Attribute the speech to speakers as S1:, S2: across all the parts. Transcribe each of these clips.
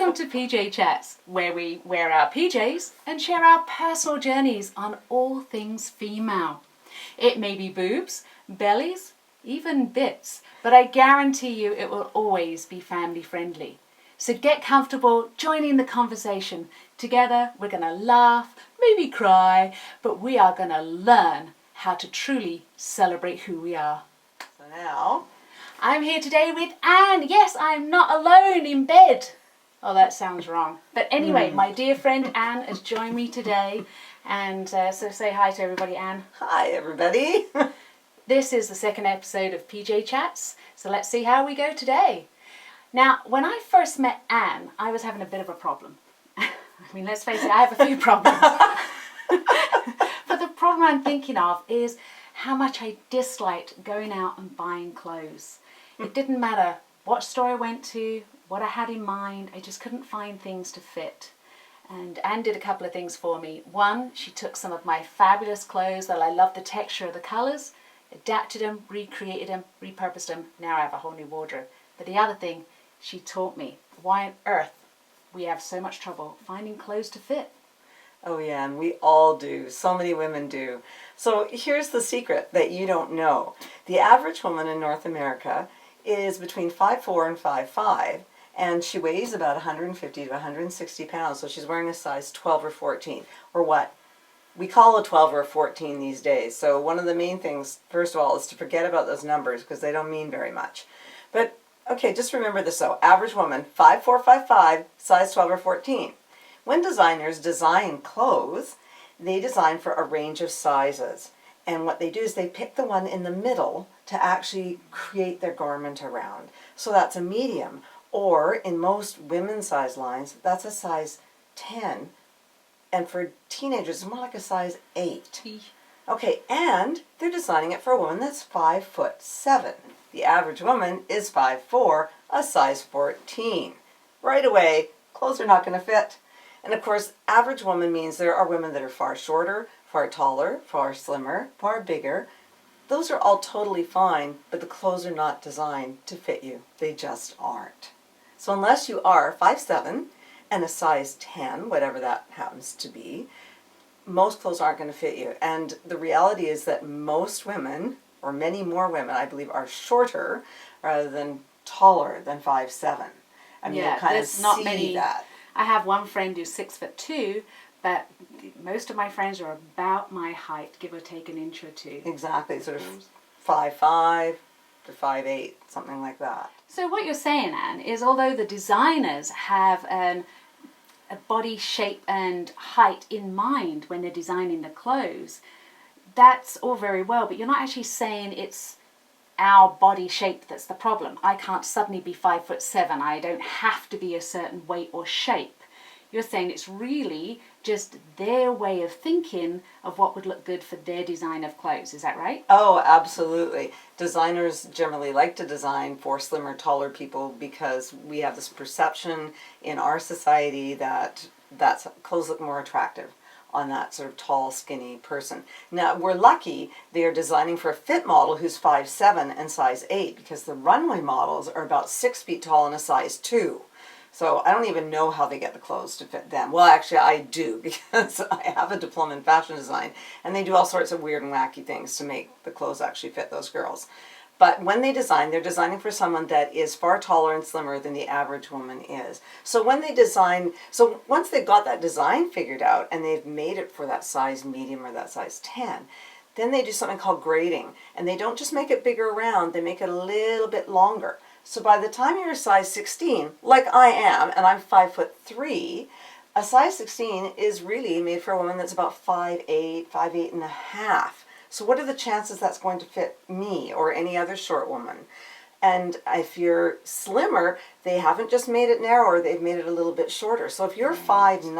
S1: Welcome to PJ Chats, where we wear our PJs and share our personal journeys on all things female. It may be boobs, bellies, even bits, but I guarantee you it will always be family friendly. So get comfortable joining the conversation. Together we're going to laugh, maybe cry, but we are going to learn how to truly celebrate who we are.
S2: So now,
S1: I'm here today with Anne. Yes, I'm not alone in bed. Oh, that sounds wrong. But anyway, my dear friend Anne has joined me today. And so say hi to everybody, Anne.
S2: hi everybody.
S1: This is the second episode of PJ Chats. So let's see how we go today. Now, when I first met Anne, I was having a bit of a problem. I mean, let's face it, I have a few problems. But the problem I'm thinking of is how much I disliked going out and buying clothes. It didn't matter what store I went to, what I had in mind, I just couldn't find things to fit. And Anne did a couple of things for me. One, she took some of my fabulous clothes that I loved the texture of the colours, adapted them, recreated them, repurposed them. Now I have a whole new wardrobe. But the other thing, she taught me why on earth we have so much trouble finding clothes to fit.
S2: Oh yeah, and we all do. So many women do. So here's the secret that you don't know. The average woman in North America is between 5'4" and 5'5", and she weighs about 150 to 160 pounds, so she's wearing a size 12 or 14, or what we call a 12 or a 14 these days. So one of the main things, first of all, is to forget about those numbers because they don't mean very much. But okay, just remember this though. Average woman, 5'4", 5'5", size 12 or 14. When designers design clothes, they design for a range of sizes. And what they do is they pick the one in the middle to actually create their garment around. So that's a medium. Or in most women's size lines, that's a size 10. And for teenagers, it's more like a size 8. Okay, and they're designing it for a woman that's 5'7". The average woman is 5'4", a size 14. Right away, clothes are not going to fit. And of course, average woman means there are women that are far shorter, far taller, far slimmer, far bigger. Those are all totally fine, but the clothes are not designed to fit you. They just aren't. So unless you are 5'7" and a size 10, whatever that happens to be, most clothes aren't going to fit you. And the reality is that most women, or many more women, I believe, are shorter rather than taller than 5'7". I mean,
S1: Yeah,
S2: you kind of
S1: there's not
S2: see
S1: many.
S2: that. I
S1: I have one friend who's 6'2", but most of my friends are about my height, give or take an inch or two.
S2: Exactly, sort of 5'5" to 5'8", something like that.
S1: So what you're saying, Anne, is although the designers have a body shape and height in mind when they're designing the clothes, that's all very well, but you're not actually saying it's our body shape that's the problem. I can't suddenly be 5'7". I don't have to be a certain weight or shape. You're saying it's really just their way of thinking of what would look good for their design of clothes. Is that right?
S2: Oh, absolutely. Designers generally like to design for slimmer, taller people because we have this perception in our society that clothes look more attractive on that sort of tall, skinny person. Now, we're lucky they are designing for a fit model who's 5'7" and size 8 because the runway models are about 6 feet tall and a size 2. So I don't even know how they get the clothes to fit them. Well, actually, I do because I have a diploma in fashion design, and they do all sorts of weird and wacky things to make the clothes actually fit those girls. But when they design, they're designing for someone that is far taller and slimmer than the average woman is. So when they design, so once they've got that design figured out and they've made it for that size medium or that size 10, then they do something called grading. And they don't just make it bigger around, they make it a little bit longer. So by the time you're a size 16, like I am, and I'm 5'3", a size 16 is really made for a woman that's about 5'8", 5'8 and a half. So what are the chances that's going to fit me or any other short woman? And if you're slimmer, they haven't just made it narrower, they've made it a little bit shorter. So if you're 5'9"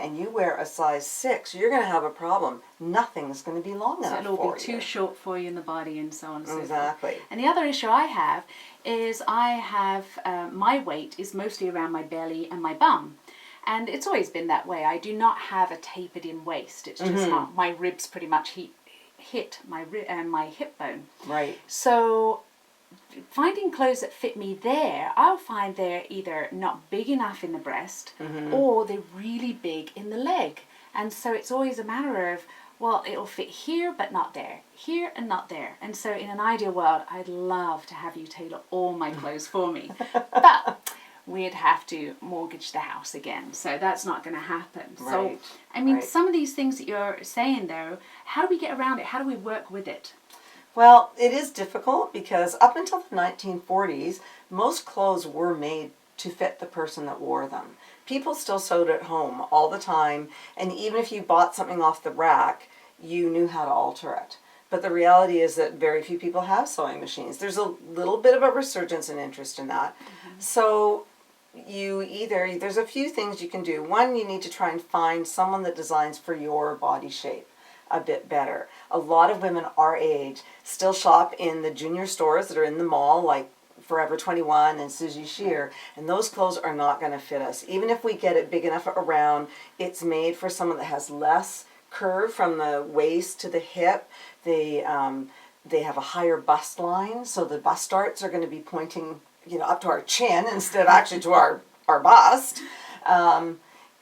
S2: and you wear a size 6, you're going to have a problem. Nothing's going to be long enough for you.
S1: So it'll be too short for you in the body and so on and so forth.
S2: Exactly.
S1: And the other issue I have is my weight is mostly around my belly and my bum. And it's always been that way. I do not have a tapered in waist. It's just not, my ribs pretty much hit my hip bone.
S2: Right.
S1: So finding clothes that fit me there, I'll find they're either not big enough in the breast or they're really big in the leg. And so it's always a matter of, well, it'll fit here but not there, here and not there. And so in an ideal world, I'd love to have you tailor all my clothes for me. But we'd have to mortgage the house again. So that's not going to happen.
S2: Right.
S1: So, I mean,
S2: Right.
S1: some of these things that you're saying though, how do we get around it? How do we work with it?
S2: Well, it is difficult because up until the 1940s, most clothes were made to fit the person that wore them. People still sewed at home all the time, and even if you bought something off the rack, you knew how to alter it. But the reality is that very few people have sewing machines. There's a little bit of a resurgence in interest in that. So there's a few things you can do. One, you need to try and find someone that designs for your body shape a bit better. A lot of women our age still shop in the junior stores that are in the mall, like Forever 21 and Suzy Shear, and those clothes are not going to fit us. Even if we get it big enough around, it's made for someone that has less curve from the waist to the hip. They have a higher bust line, so the bust darts are going to be pointing, up to our chin instead of actually to our bust.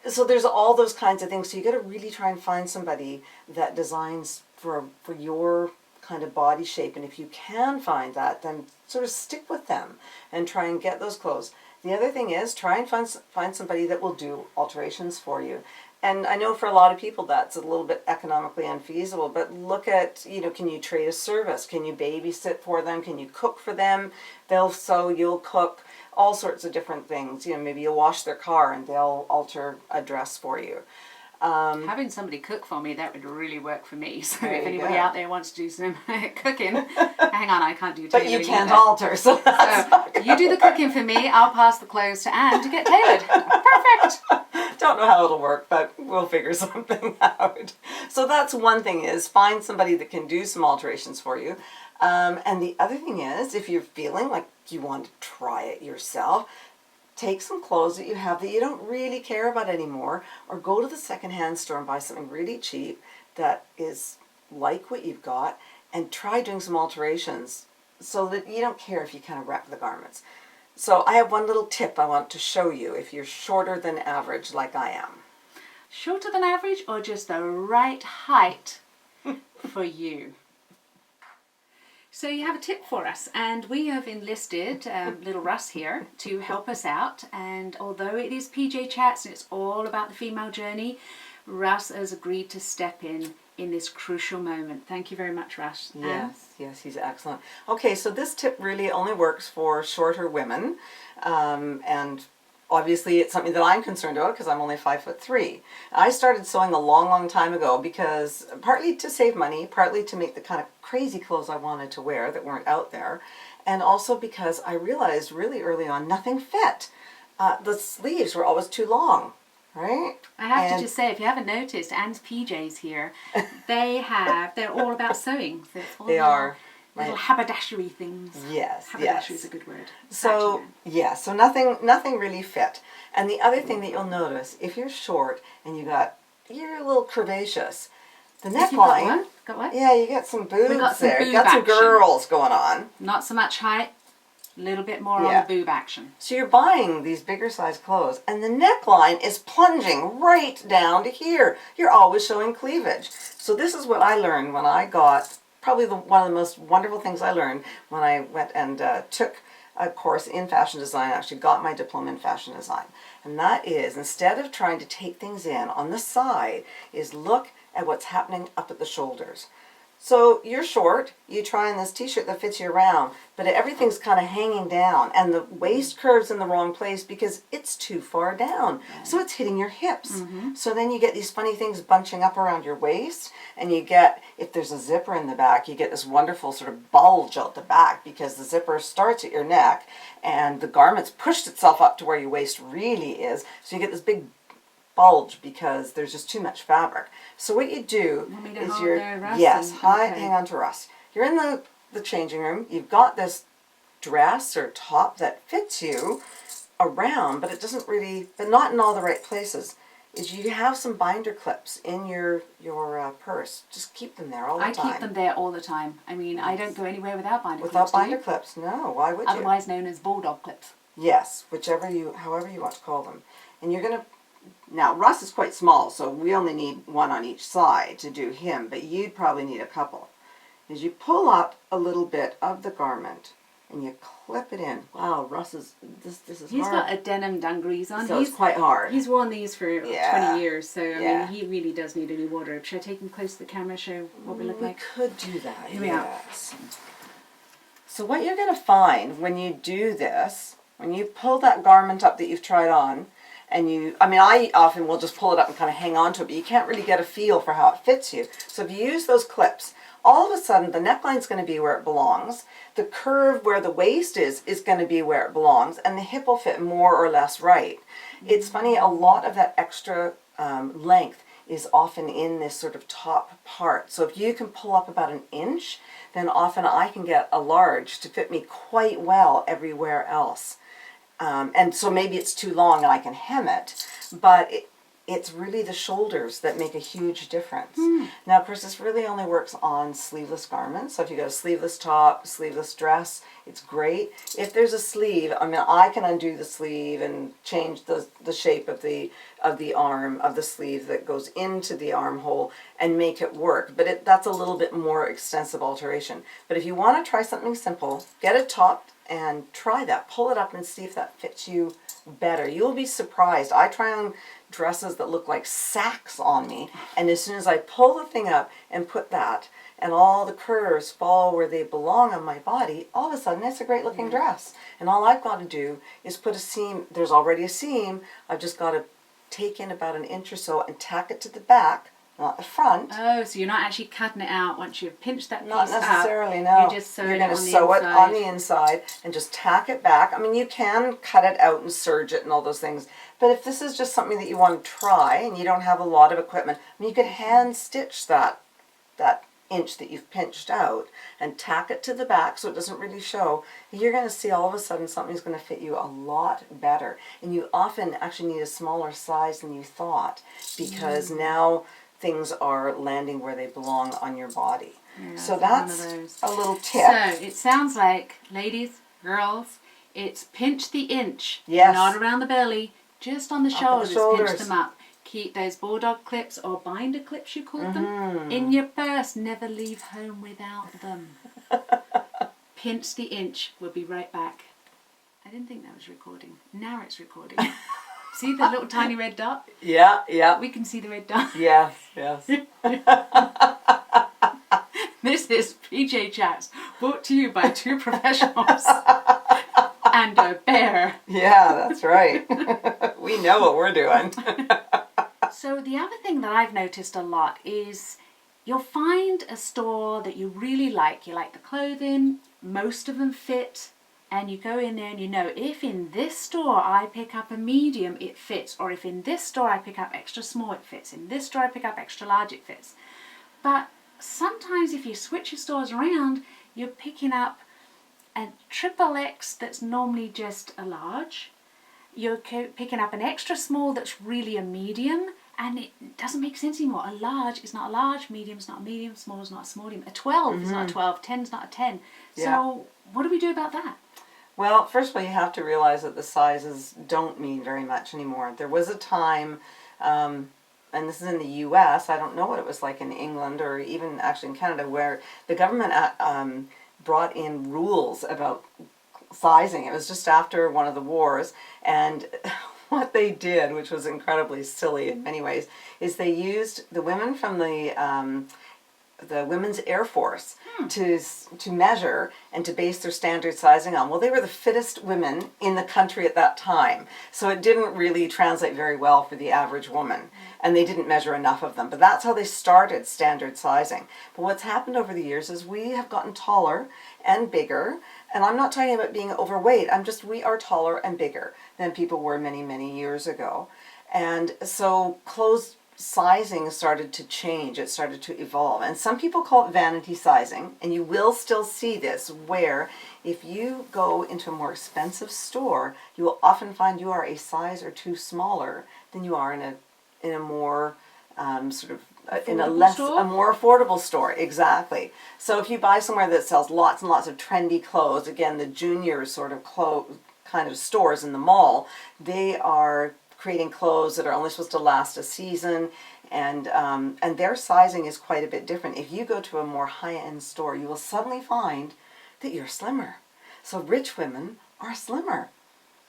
S2: So there's all those kinds of things. So you got to really try and find somebody that designs for your kind of body shape. And if you can find that, then sort of stick with them and try and get those clothes. The other thing is try and find somebody that will do alterations for you. And I know for a lot of people that's a little bit economically unfeasible, but look at, can you trade a service? Can you babysit for them? Can you cook for them? They'll sew, you'll cook, all sorts of different things. Maybe you'll wash their car and they'll alter a dress for you.
S1: Having somebody cook for me, that would really work for me. So
S2: There
S1: if
S2: you
S1: anybody
S2: go.
S1: out there wants to do some cooking, hang on, I can't do tailoring.
S2: But you can't
S1: either.
S2: alter, so that's not
S1: You do the cooking for me, I'll pass the clothes to Anne to get tailored. Perfect.
S2: Don't know how it'll work, but we'll figure something out. So that's one thing, is find somebody that can do some alterations for you. And the other thing is, if you're feeling like you want to try it yourself, take some clothes that you have that you don't really care about anymore, or go to the secondhand store and buy something really cheap that is like what you've got, and try doing some alterations so that you don't care if you kind of wreck the garments. So I have one little tip I want to show you if you're shorter than average like I am.
S1: Shorter than average or just the right height for you? So you have a tip for us, and we have enlisted little Russ here to help us out. And although it is PJ Chats and it's all about the female journey, Russ has agreed to step in this crucial moment. Thank you very much, Russ.
S2: Yes, he's excellent. Okay, so this tip really only works for shorter women, and obviously it's something that I'm concerned about because I'm only 5'3". I started sewing a long, long time ago because partly to save money, partly to make the kind of crazy clothes I wanted to wear that weren't out there, and also because I realized really early on nothing fit. The sleeves were always too long, right?
S1: I have to just say, if you haven't noticed, Anne's PJs here, they're all about sewing. So it's all
S2: They are.
S1: little haberdashery things.
S2: Yes,
S1: Haberdashery
S2: yes.
S1: is a good word.
S2: So, yeah, so nothing really fit. And the other thing that you'll notice, if you're short and you're a little curvaceous, the neckline,
S1: Got what?
S2: yeah, you got some boobs
S1: got some
S2: there.
S1: boob
S2: You got some
S1: action.
S2: girls going on.
S1: Not so much height, a little bit more
S2: Yeah.
S1: on the boob action.
S2: So you're buying these bigger size clothes and the neckline is plunging right down to here. You're always showing cleavage. So this is what I learned when I got, probably one of the most wonderful things I learned when I went and took a course in fashion design. I actually got my diploma in fashion design. And that is, instead of trying to take things in on the side, is look at what's happening up at the shoulders. So you're short, you try on this t-shirt that fits you around, but everything's kind of hanging down and the waist curves in the wrong place because it's too far down. So it's hitting your hips. So then you get these funny things bunching up around your waist, and you get, if there's a zipper in the back, you get this wonderful sort of bulge out the back because the zipper starts at your neck and the garment's pushed itself up to where your waist really is. So you get this big bulge because there's just too much fabric. So what you do
S1: Want me to
S2: is
S1: hold
S2: you're,
S1: there, Russ?
S2: yes,
S1: Okay.
S2: hang on to Russ. You're in the changing room. You've got this dress or top that fits you around, but it doesn't really, but not in all the right places. is you have some binder clips in your purse. Just keep them there all the time.
S1: I keep them there all the time. I mean, I don't go anywhere without binder clips.
S2: Without binder clips, no. Why would you?
S1: Otherwise known as bulldog clips.
S2: Yes, however you want to call them. And you're gonna. Now Russ is quite small, so we only need one on each side to do him. But you'd probably need a couple. Is you pull up a little bit of the garment and you clip it in. Wow, Russ is this is
S1: He's
S2: hard.
S1: got a denim dungarees on.
S2: So it's quite hard.
S1: He's worn these for 20 years, so I mean, he really does need a new wardrobe. Should I take him close to the camera, show what we look like?
S2: We could do that,
S1: Here we are.
S2: yes. So what you're going to find when you do this, when you pull that garment up that you've tried on, and I often will just pull it up and kind of hang on to it, but you can't really get a feel for how it fits you. So if you use those clips, all of a sudden the neckline's going to be where it belongs, the curve where the waist is going to be where it belongs, and the hip will fit more or less right. It's funny, a lot of that extra length is often in this sort of top part. So if you can pull up about an inch, then often I can get a large to fit me quite well everywhere else. And so maybe it's too long and I can hem it, but it's really the shoulders that make a huge difference. Now, of course, this really only works on sleeveless garments. So if you got a sleeveless top, sleeveless dress, it's great. If there's a sleeve, I mean, I can undo the sleeve and change the shape of the arm of the sleeve that goes into the armhole and make it work. But that's a little bit more extensive alteration. But if you want to try something simple, get it topped and try that. Pull it up and see if that fits you better. You'll be surprised. I try on dresses that look like sacks on me, and as soon as I pull the thing up and put that, and all the curves fall where they belong on my body, all of a sudden it's a great looking dress. And all I've got to do is put a seam. There's already a seam. I've just got to take in about an inch or so and tack it to the back, not the front.
S1: Oh, so you're not actually cutting it out once you've pinched that piece
S2: Not necessarily,
S1: up.
S2: no.
S1: You're just sewing
S2: You're
S1: it
S2: going
S1: on
S2: to
S1: the
S2: sew it
S1: inside.
S2: on the inside and just tack it back. I mean, you can cut it out and serge it and all those things. But if this is just something that you want to try and you don't have a lot of equipment, I mean, you could hand stitch that inch that you've pinched out and tack it to the back so it doesn't really show. You're going to see all of a sudden something's going to fit you a lot better. And you often actually need a smaller size than you thought, because now things are landing where they belong on your body.
S1: Yeah,
S2: so that's a little tip.
S1: So it sounds like, ladies, girls, it's pinch the inch,
S2: Yes.
S1: not around the belly, just on the
S2: Up
S1: shoulders,
S2: the shoulders.
S1: pinch them up. Keep those bulldog clips or binder clips, you call them,
S2: Mm-hmm.
S1: in your purse. Never leave home without them. Pinch the inch. We'll be right back. I didn't think that was recording. Now it's recording. See the little tiny red dot?
S2: Yeah.
S1: We can see the red dot.
S2: Yes.
S1: This is PJ Chats, brought to you by two professionals and a bear.
S2: Yeah, that's right. We know what we're doing.
S1: So the other thing that I've noticed a lot is you'll find a store that you really like. You like the clothing, most of them fit, and you go in there and you know, if in this store I pick up a medium, it fits, or if in this store I pick up extra small, it fits. In this store I pick up extra large, it fits. But sometimes if you switch your stores around, you're picking up a XXX that's normally just a large. You're picking up an extra small that's really a medium, and it doesn't make sense anymore. A large is not a large, medium is not a medium, small is not a small, a 12 is not a 12, 10 is not a 10. So what do we do about that?
S2: Well, first of all, you have to realize that the sizes don't mean very much anymore. There was a time, and this is in the U.S., I don't know what it was like in England or even actually in Canada, where the government brought in rules about sizing. It was just after one of the wars, and what they did, which was incredibly silly in many ways, is they used the women from the Women's Air Force to measure and to base their standard sizing on. Well, they were the fittest women in the country at that time, so it didn't really translate very well for the average woman, and they didn't measure enough of them. But that's how they started standard sizing. But what's happened over the years is we have gotten taller and bigger, and I'm not talking about being overweight. We are taller and bigger than people were many, many years ago. And so clothes sizing started to change. It started to evolve. And some people call it vanity sizing, and you will still see this, where if you go into a more expensive store, you will often find you are a size or two smaller than you are in in a more sort of in
S1: Affordable
S2: a more affordable store. Exactly. So if you buy somewhere that sells lots and lots of trendy clothes, again, the junior sort of kind of stores in the mall, they are creating clothes that are only supposed to last a season, and their sizing is quite a bit different. If you go to a more high-end store, you will suddenly find that you're slimmer. So rich women are slimmer.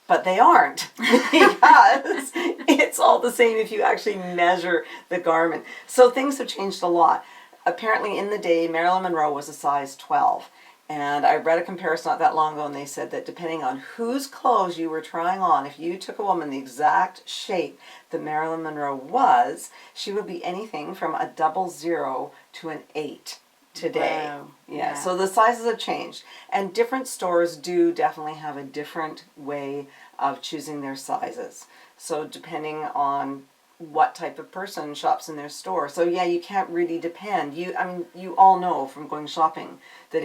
S2: But they aren't, because it's all the same if you actually measure the garment. So things have changed a lot. Apparently in the day, Marilyn Monroe was a size 12. And I read a comparison not that long ago, and they said that depending on whose clothes you were trying on, if you took a woman the exact shape that Marilyn Monroe was, she would be anything from a 00 to an 8 today.
S1: Wow.
S2: Yeah, so the sizes have changed. And different stores do definitely have a different way of choosing their sizes. So depending on what type of person shops in their store. So yeah, you can't really depend. I mean, you all know from going shopping that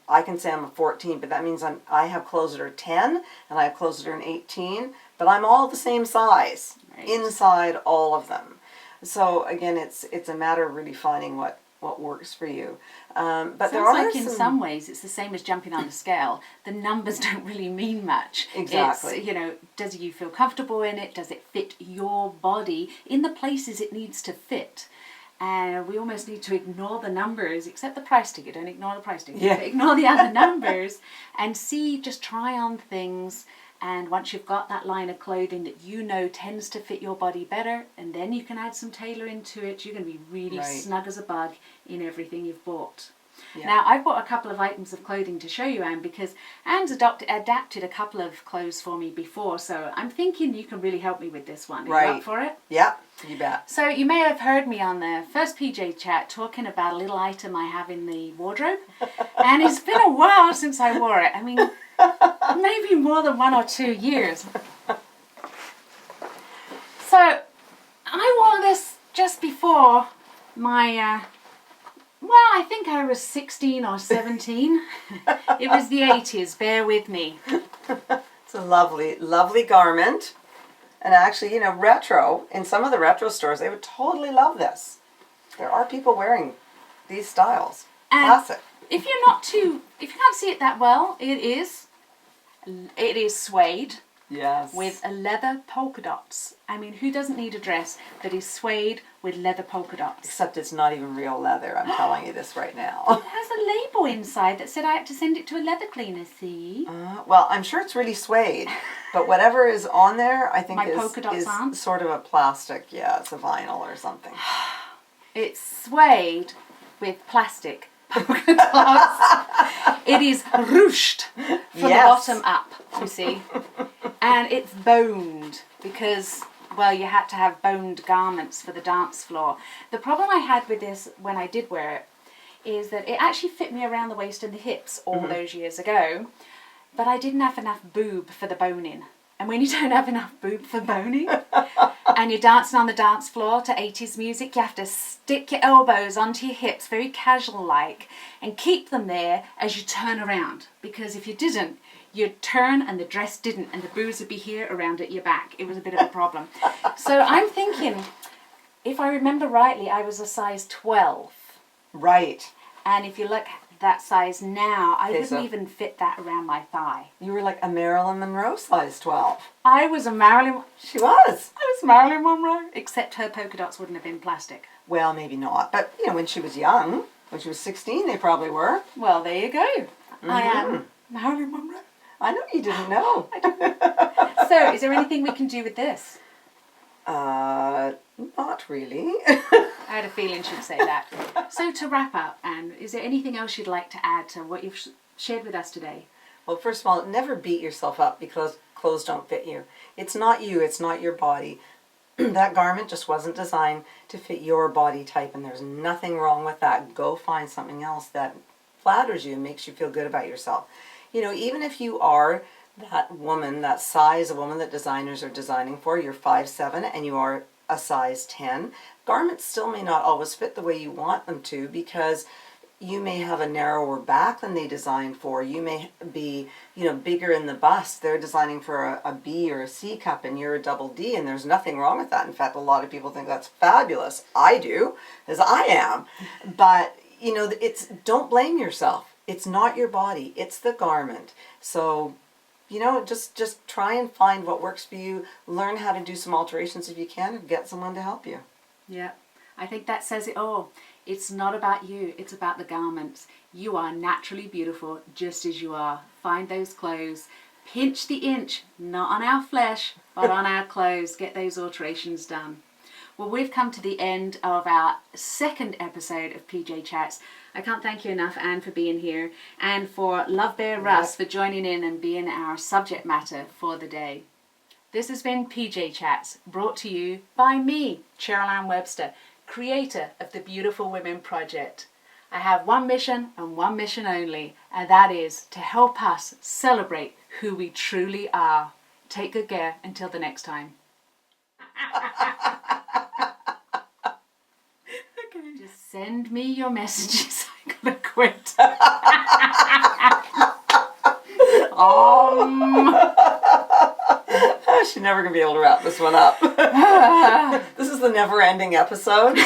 S2: I can say I'm a 14, but that means I have clothes that are 10 and I have clothes that are an 18, but I'm all the same size inside all of them. So again, it's a matter of really finding what works for you. But
S1: Sounds
S2: there are
S1: like in some ways it's the same as jumping on a scale. The numbers don't really mean much.
S2: Exactly.
S1: It's, does you feel comfortable in it? Does it fit your body in the places it needs to fit? And we almost need to ignore the numbers, except the price ticket. Don't ignore the price ticket.
S2: Yeah.
S1: But ignore the other numbers and just try on things. And once you've got that line of clothing that you know tends to fit your body better, and then you can add some tailor into it, you're going to be really snug as a bug in everything you've bought. Yeah. Now, I've bought a couple of items of clothing to show you, Anne, because Anne's adapted a couple of clothes for me before, so I'm thinking you can really help me with this one. Are you up for it?
S2: Yeah, you bet.
S1: So you may have heard me on the first PJ chat talking about a little item I have in the wardrobe, and it's been a while since I wore it. I mean, maybe more than 1 or 2 years. So I wore this just before my, I think I was 16 or 17. It was the 80s, bear with me.
S2: It's a lovely, lovely garment. And actually, retro, in some of the retro stores, they would totally love this. There are people wearing these styles.
S1: And
S2: classic.
S1: If you can't see it that well, it is suede.
S2: Yes.
S1: With a leather polka dots. I mean, who doesn't need a dress that is suede with leather polka dots?
S2: Except it's not even real leather, I'm telling you this right now.
S1: It has a label inside that said I had to send it to a leather cleaner, see?
S2: Well, I'm sure it's really suede, but whatever is on there, I think is sort of a plastic. Yeah, it's a vinyl or something.
S1: It's suede with plastic polka dots. It is ruched from the bottom up, you see. And it's boned because, you had to have boned garments for the dance floor. The problem I had with this when I did wear it is that it actually fit me around the waist and the hips all those years ago, but I didn't have enough boob for the boning. And when you don't have enough boob for boning and you're dancing on the dance floor to 80s music, you have to stick your elbows onto your hips very casual-like and keep them there as you turn around. Because if you didn't, you'd turn and the dress didn't, and the boobs would be here around at your back. It was a bit of a problem. So I'm thinking, if I remember rightly, I was a size 12.
S2: Right.
S1: And if you look that size now, I wouldn't even fit that around my thigh.
S2: You were like a Marilyn Monroe size 12.
S1: I was a Marilyn...
S2: She was.
S1: I was Marilyn Monroe. Except her polka dots wouldn't have been plastic.
S2: Well, maybe not. But, when she was young, when she was 16, they probably were.
S1: Well, there you go. I am Marilyn Monroe.
S2: I know you didn't know.
S1: I didn't. So, is there anything we can do with this?
S2: Not really.
S1: I had a feeling she'd say that. So to wrap up, Anne, is there anything else you'd like to add to what you've shared with us today?
S2: Well, first of all, never beat yourself up because clothes don't fit you. It's not you, it's not your body. That garment just wasn't designed to fit your body type, and there's nothing wrong with that. Go find something else that flatters you and makes you feel good about yourself. Even if you are that woman, that size of woman that designers are designing for, you're 5'7", and you are a size 10, garments still may not always fit the way you want them to, because you may have a narrower back than they designed for. You may be, bigger in the bust. They're designing for a B or a C cup and you're a double D, and there's nothing wrong with that. In fact, a lot of people think that's fabulous. I do, as I am. But, don't blame yourself. It's not your body. It's the garment. So, just try and find what works for you. Learn how to do some alterations if you can, and get someone to help you.
S1: Yeah, I think that says it all. It's not about you, it's about the garments. You are naturally beautiful just as you are. Find those clothes. Pinch the inch, not on our flesh, but on our clothes. Get those alterations done. Well, we've come to the end of our second episode of PJ Chats. I can't thank you enough, Anne, for being here, and for Love Bear Russ for joining in and being our subject matter for the day. This has been PJ Chats, brought to you by me, Cheryl-Ann Webster, creator of the Beautiful Women Project. I have one mission and one mission only, and that is to help us celebrate who we truly are. Take good care until the next time. Okay. Just send me your messages. I gotta quit.
S2: She's never going to be able to wrap this one up. This is the never-ending episode.